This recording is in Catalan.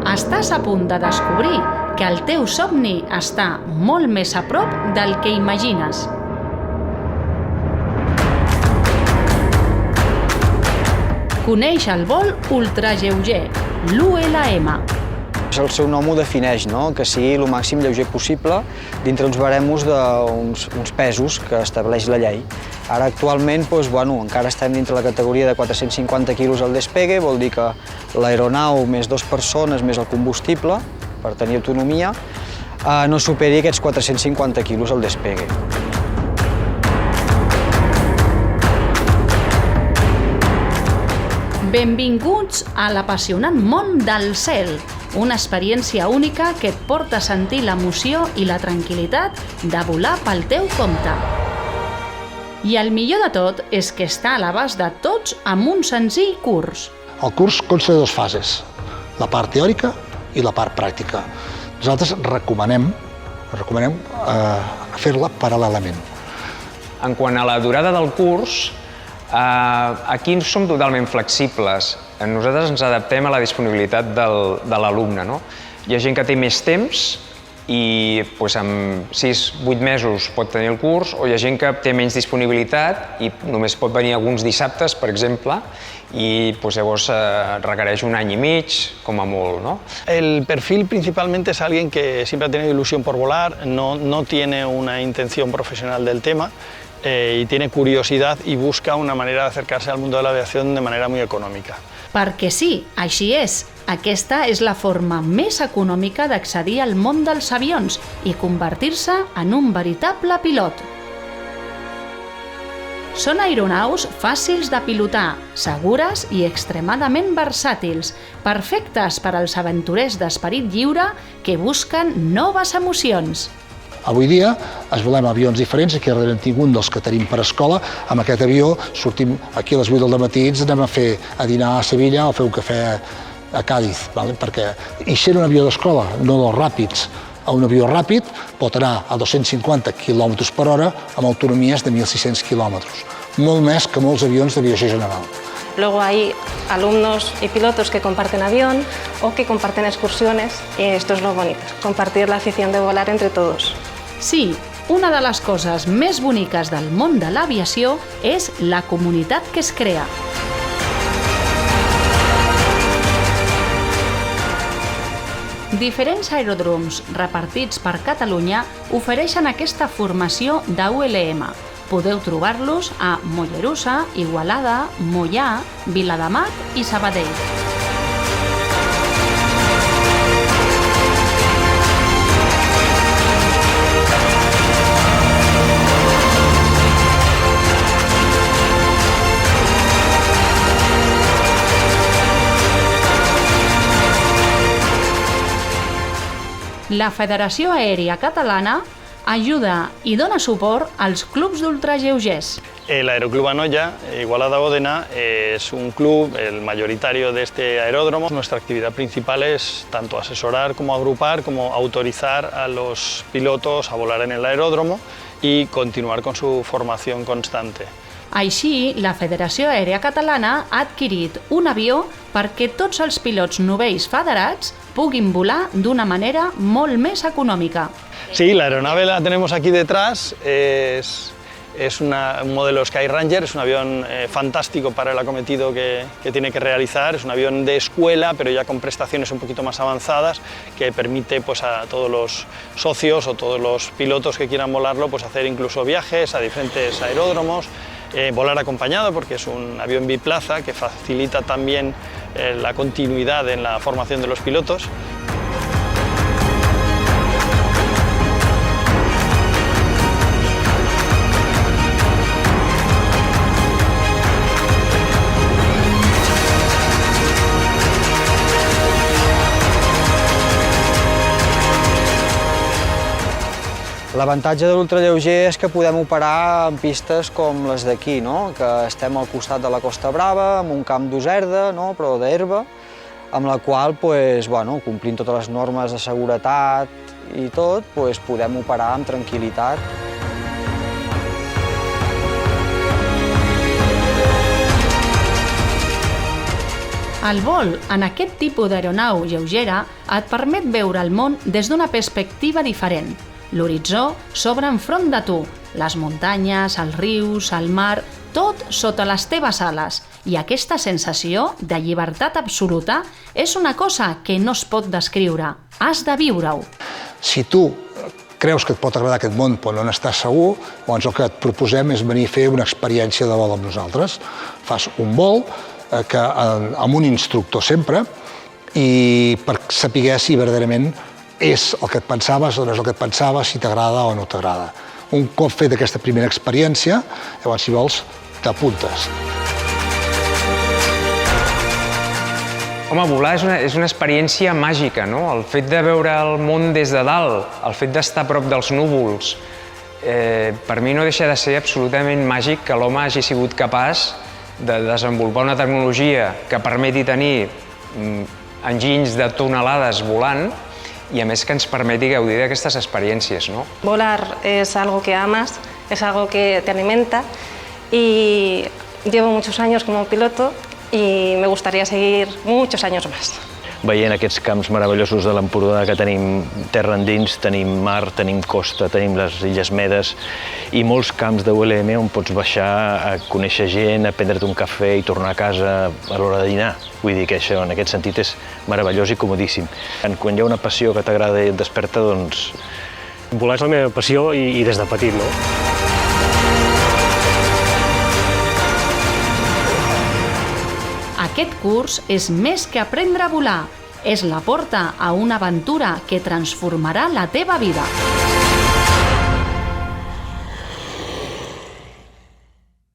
Estàs a punt de descobrir que el teu somni està molt més a prop del que imagines. Coneix el vol ultralleuger, l'ULM. El seu nom ho defineix, que sigui el màxim lleuger possible dintre uns baremus d'uns pesos que estableix la llei. Ara, actualment, encara estem dintre la categoria de 450 quilos al despegue, vol dir que l'aeronau més 2 persones més el combustible, per tenir autonomia, no superi aquests 450 quilos al despegue. Benvinguts a l'apassionant món del cel, una experiència única que et porta a sentir l'emoció i la tranquil·litat de volar pel teu compte. I el millor de tot és que està a l'abast de tots amb un senzill curs. El curs consta de 2 fases, la part teòrica i la part pràctica. Nosaltres recomanem fer-la paral·lelament. En quant a la durada del curs, aquí som totalment flexibles. Nosaltres ens adaptem a la disponibilitat de l'alumne. Hi ha gent que té més temps i en 6-8 mesos pot tenir el curs, o hi ha gent que té menys disponibilitat i només pot venir alguns dissabtes, per exemple, y llavors requereix 1 any i mig, com a molt. El perfil principalmente es alguien que siempre ha tenido ilusión por volar, no tiene una intención profesional del tema y tiene curiosidad y busca una manera de acercarse al mundo de la aviación de manera muy económica. Perquè sí, així és. Aquesta és la forma més econòmica d'accedir al món dels avions i convertir-se en un veritable pilot. Són aeronaus fàcils de pilotar, segures i extremadament versàtils, perfectes per als aventurers d'esperit lliure que busquen noves emocions. Avui dia es volem avions diferents, aquí darrere en tinc un dels que tenim per escola. Amb aquest avió sortim aquí a les 8 del matí, ens anem a dinar a Sevilla o a fer un cafè a Cádiz, i sent un avió d'escola, no dels ràpids. Un avió ràpid pot anar a 250 km per hora amb autonomies de 1.600 km, molt més que molts avions d'aviació general. Luego hay alumnos y pilotos que comparten avión o que comparten excursiones, y esto es lo bonito, compartir la afición de volar entre todos. Sí, una de les coses més boniques del món de l'aviació és la comunitat que es crea. Diferents aeròdroms repartits per Catalunya ofereixen aquesta formació d'ULM. Podeu trobar-los a Mollerussa, Igualada, Moià, Viladamat i Sabadell. La Federació Aèria Catalana ajuda i dona suport als clubs d'ultralleugers. El Aeroclub Anoia, Igualada-Òdena, es un club, el mayoritario de este aeródromo. Nuestra actividad principal es tanto asesorar como agrupar, como autorizar a los pilotos a volar en el aeródromo y continuar con su formación constante. Així, la Federació Aèria Catalana ha adquirit un avió perquè tots els pilots novells federats puguin volar d'una manera molt més econòmica. Sí, la aeronave la tenemos aquí detrás, es un modelo Skyranger, es un avión fantástico para el acometido que tiene que realizar, es un avión de escuela, pero ya con prestaciones un poquito más avanzadas, que permite a todos los socios o todos los pilotos que quieran volarlo hacer incluso viajes a diferentes aeródromos, volar acompañado porque es un avión biplaza que facilita también la continuidad en la formación de los pilotos. L'avantatge de l'ultralleuger és que podem operar en pistes com les d'aquí, que estem al costat de la Costa Brava, amb un camp d'userda, però d'herba, amb la qual, complint totes les normes de seguretat i tot, podem operar amb tranquil·litat. El vol en aquest tipus d'aeronau lleugera et permet veure el món des d'una perspectiva diferent. L'horitzó s'obre enfront de tu, les muntanyes, els rius, el mar, tot sota les teves ales. I aquesta sensació de llibertat absoluta és una cosa que no es pot descriure. Has de viure-ho. Si tu creus que et pot agradar aquest món però no n'estàs segur, llavors el que et proposem és venir a fer una experiència de vol amb nosaltres. Fas un vol amb un instructor sempre i per saber si verdaderament és el que et pensaves o no és el que et pensaves, si t'agrada o no t'agrada. Un cop fet aquesta primera experiència, llavors, si vols, t'apuntes. Home, volar és una experiència màgica, no? El fet de veure el món des de dalt, el fet d'estar a prop dels núvols, per mi no deixa de ser absolutament màgic que l'home hagi sigut capaç de desenvolupar una tecnologia que permeti tenir enginys de tonelades volant i a més que ens permeti gaudir d'aquestes experiències, no? Volar es algo que amas, es algo que te alimenta y llevo muchos años como piloto y me gustaría seguir muchos años más. Veient aquests camps meravellosos de l'Empordà que tenim terra endins, tenim mar, tenim costa, tenim les Illes Medes i molts camps de ULM on pots baixar a conèixer gent, a prendre't un cafè i tornar a casa a l'hora de dinar. Vull dir que això en aquest sentit és meravellós i comodíssim. Quan hi ha una passió que t'agrada i et desperta, doncs... Volar és la meva passió i des de petit, no? Aquest curs és més que aprendre a volar. És la porta a una aventura que transformarà la teva vida.